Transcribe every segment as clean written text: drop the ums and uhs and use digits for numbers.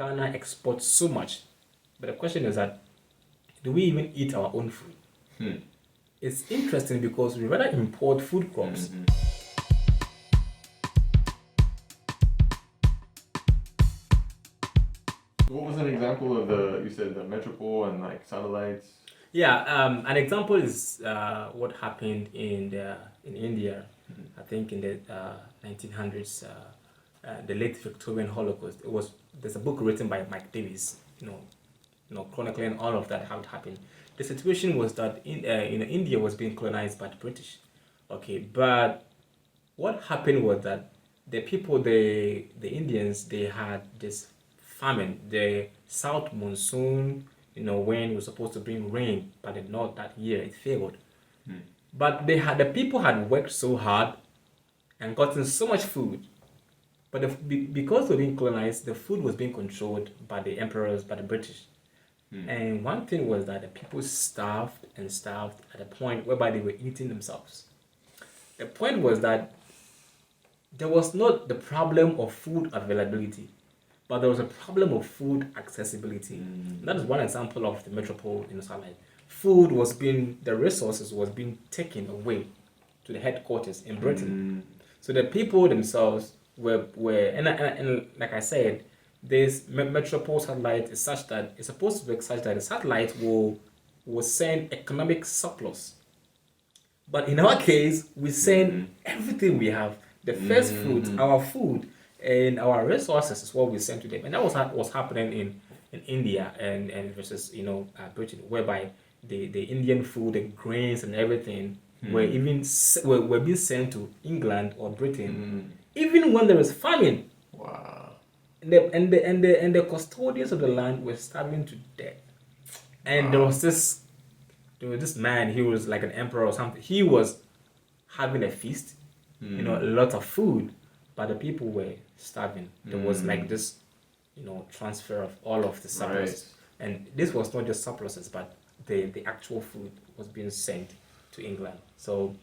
Ghana exports so much. But the question is that, do we even eat our own food? It's interesting because we rather import food crops. What was an example of you said the Metropole and like satellites? Yeah, an example is what happened in India. I think in the 1900s, the late Victorian Holocaust. There's a book written by Mike Davis, chronicling all of that, how it happened. The situation was that India was being colonized by the British. Okay, but what happened was that the Indians, they had this famine. The south monsoon, when was supposed to bring rain, but the north that year it failed. But the people had worked so hard and gotten so much food, but because they were being colonized, the food was being controlled by the emperors, by the British. And one thing was that the people starved and starved at a point whereby they were eating themselves. The point was that there was not the problem of food availability, but there was a problem of food accessibility. That is one example of the Metropole in satellite. The resources was being taken away to the headquarters in Britain. So the people themselves were and like I said, this Metropole satellite is such that it's supposed to work such that the satellite will send economic surplus. But in our case, we send everything we have. The first fruit, our food, and our resources is what we send to them. And that was happening in India and versus Britain, whereby the Indian food, the grains and everything were being sent to England or Britain, even when there was famine. Wow. And the custodians of the land were starving to death. And there was this man, he was like an emperor or something. He was having a feast, a lot of food, but the people were starving. There was like this, transfer of all of the surplus. Right. And this was not just surpluses, but the actual food was being sent to England. So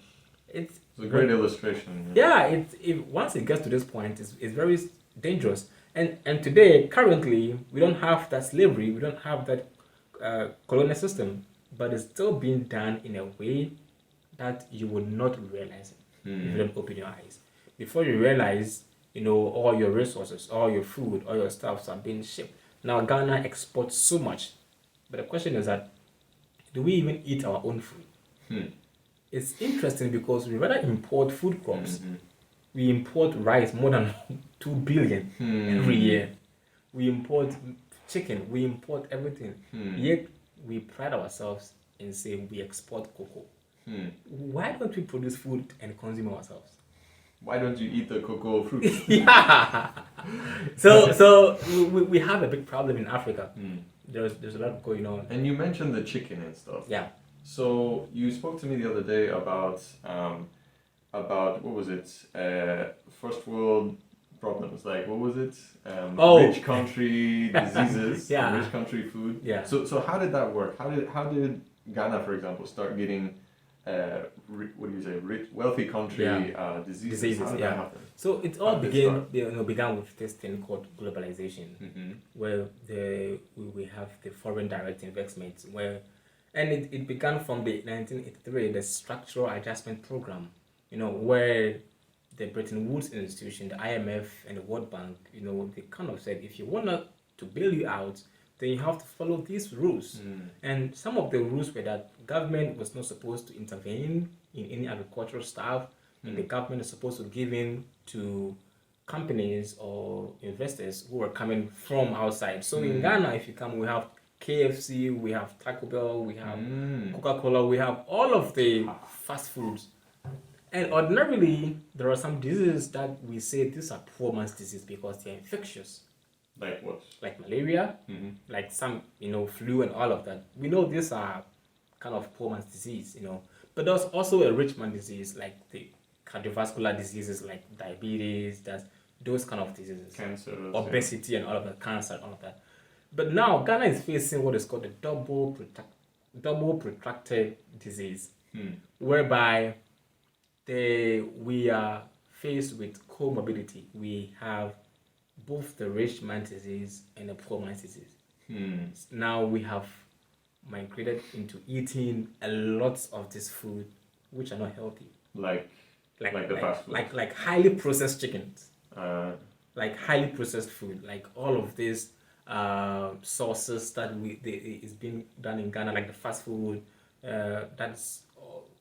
it's a great illustration. Yeah, once it gets to this point, it's very dangerous. And today, currently, we don't have that slavery, we don't have that colonial system, but it's still being done in a way that you would not realize it if you don't open your eyes. Before you realize, all your resources, all your food, all your stuffs are being shipped. Now, Ghana exports so much, but the question is that, do we even eat our own food? It's interesting because we rather import food crops. We import rice more than 2 billion every year. We import chicken, we import everything. Yet we pride ourselves in saying we export cocoa. Why don't we produce food and consume ourselves? Why don't you eat the cocoa fruit? Yeah. So we have a big problem in Africa. There's a lot going on. And you mentioned the chicken and stuff. Yeah. So you spoke to me the other day about what was it? First world problems. Like what was it? Rich country diseases. Yeah. Rich country food. Yeah. So how did that work? How did Ghana, for example, start getting wealthy country diseases? How did that happen? So it all began with this thing called globalization, where we have the foreign direct investments, and it began from the 1983, the structural adjustment program, where the Bretton Woods institution, the IMF and the World Bank, they kind of said, if you want to bail you out, then you have to follow these rules. And some of the rules were that government was not supposed to intervene in any agricultural stuff, and the government is supposed to give in to companies or investors who are coming from outside. So in Ghana, if you come, we have KFC, we have Taco Bell, we have Coca-Cola, we have all of the fast foods. And ordinarily, there are some diseases that we say these are poor man's disease because they're infectious. Like what? Like malaria, like some, flu and all of that. We know these are kind of poor man's disease, But there's also a rich man disease, like the cardiovascular diseases like diabetes, those kind of diseases. Cancer. Obesity and all of that, cancer and all of that. But now Ghana is facing what is called the double protracted disease, whereby we are faced with comorbidity. We have both the rich man's disease and the poor man's disease. Hmm. Now we have migrated into eating a lot of this food which are not healthy. Like the fast food. Like highly processed chickens. Like highly processed food. Like all of these sauces that is being done in Ghana, like the fast food, that's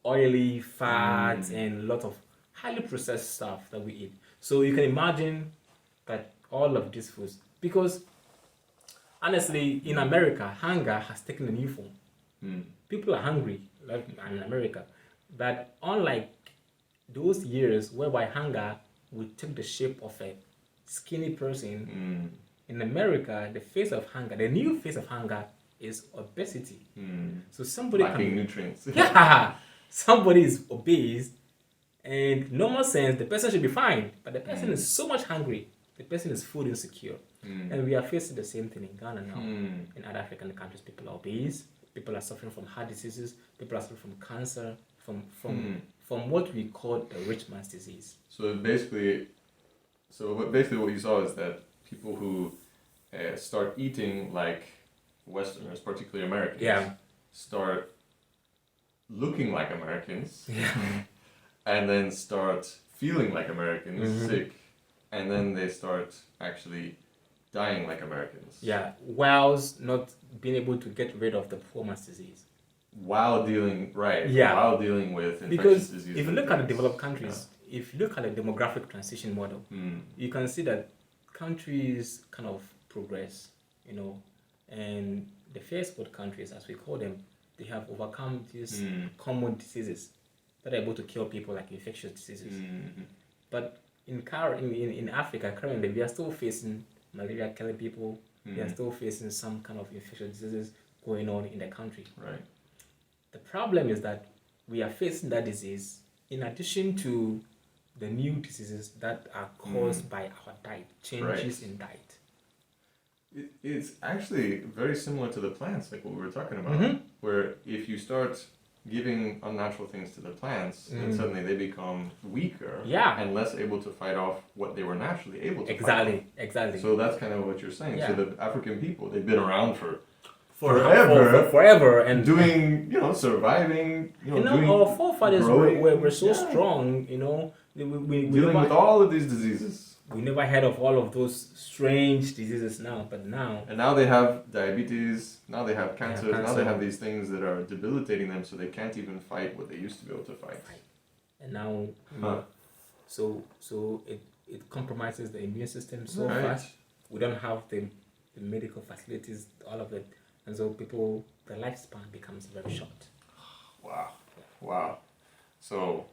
oily, fat, and a lot of highly processed stuff that we eat. So you can imagine that all of these foods, because honestly, in America, hunger has taken a new form. People are hungry, like in America, but unlike those years whereby hunger would take the shape of a skinny person, in America, the face of hunger, the new face of hunger is obesity. So somebody lacking nutrients. Yeah, somebody is obese, and normal sense the person should be fine, but the person is so much hungry, the person is food insecure. And we are facing the same thing in Ghana now. In other African countries, people are obese, people are suffering from heart diseases, people are suffering from cancer, from what we call the rich man's disease. So basically what you saw is that people who start eating like Westerners, particularly Americans, start looking like Americans, and then start feeling like Americans, sick, and then they start actually dying like Americans. Yeah, whilst not being able to get rid of the poor man's disease. While dealing with infectious because disease. If you look at the developed countries, if you look at the demographic transition model, you can see that countries kind of progress, and the first world countries, as we call them, they have overcome these common diseases that are able to kill people, like infectious diseases. But in Africa, currently, we are still facing malaria killing people. We are still facing some kind of infectious diseases going on in the country. Right. The problem is that we are facing that disease in addition to the new diseases that are caused by our diet, changes in diet. It's actually very similar to the plants, like what we were talking about, where if you start giving unnatural things to the plants, then suddenly they become weaker and less able to fight off what they were naturally able to fight off. Exactly. So that's kind of what you're saying. Yeah. So the African people, they've been around for forever and doing, surviving, our forefathers were so strong, we dealing with all of these diseases. We never heard of all of those strange diseases but now. And now they have diabetes, now they have cancer, now they have these things that are debilitating them, so they can't even fight what they used to be able to fight. And now, so it compromises the immune system so fast. We don't have the medical facilities, all of it. And so the lifespan becomes very short. Wow. So,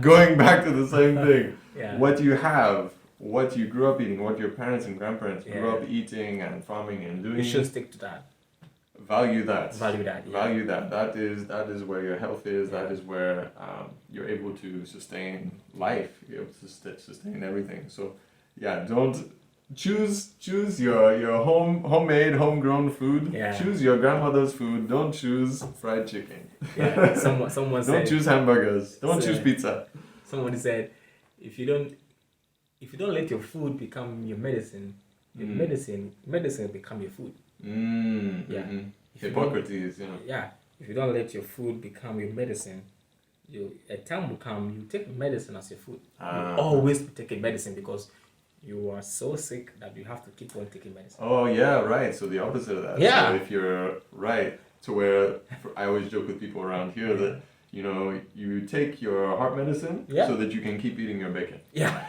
going back to the same thing, what you have, what you grew up eating, what your parents and grandparents grew up eating and farming and doing. You should stick to that. Value that. Yeah. Value that. That is where your health is. Yeah. That is where you're able to sustain life. You're able to sustain everything. So, don't choose your homemade, homegrown food. Yeah. Choose your grandmother's food. Don't choose fried chicken. Yeah. Someone said. Don't choose hamburgers. Don't choose pizza. Somebody said, if you don't let your food become your medicine, your medicine will become your food. Hippocrates, if you don't let your food become your medicine, a time will come you take medicine as your food. You always be taking medicine because you are so sick that you have to keep on taking medicine. Oh yeah, right. So the opposite of that. Yeah. So if you're to where I always joke with people around here that you take your heart medicine so that you can keep eating your bacon. Yeah.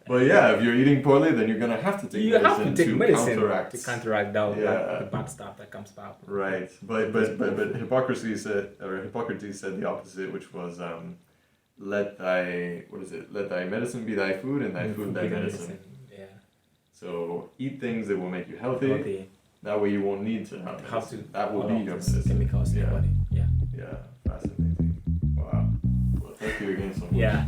But if you're eating poorly, then you're gonna have to take medicine to counteract the bad stuff that comes out. Right. But Hippocrates said the opposite, which was let thy medicine be thy food and thy food thy medicine. Yeah. So eat things that will make you healthy. That way you won't need to have to. That will be your medicine. Chemicals in your body. Yeah. Fascinating. Wow. Well, thank you again so much. Yeah.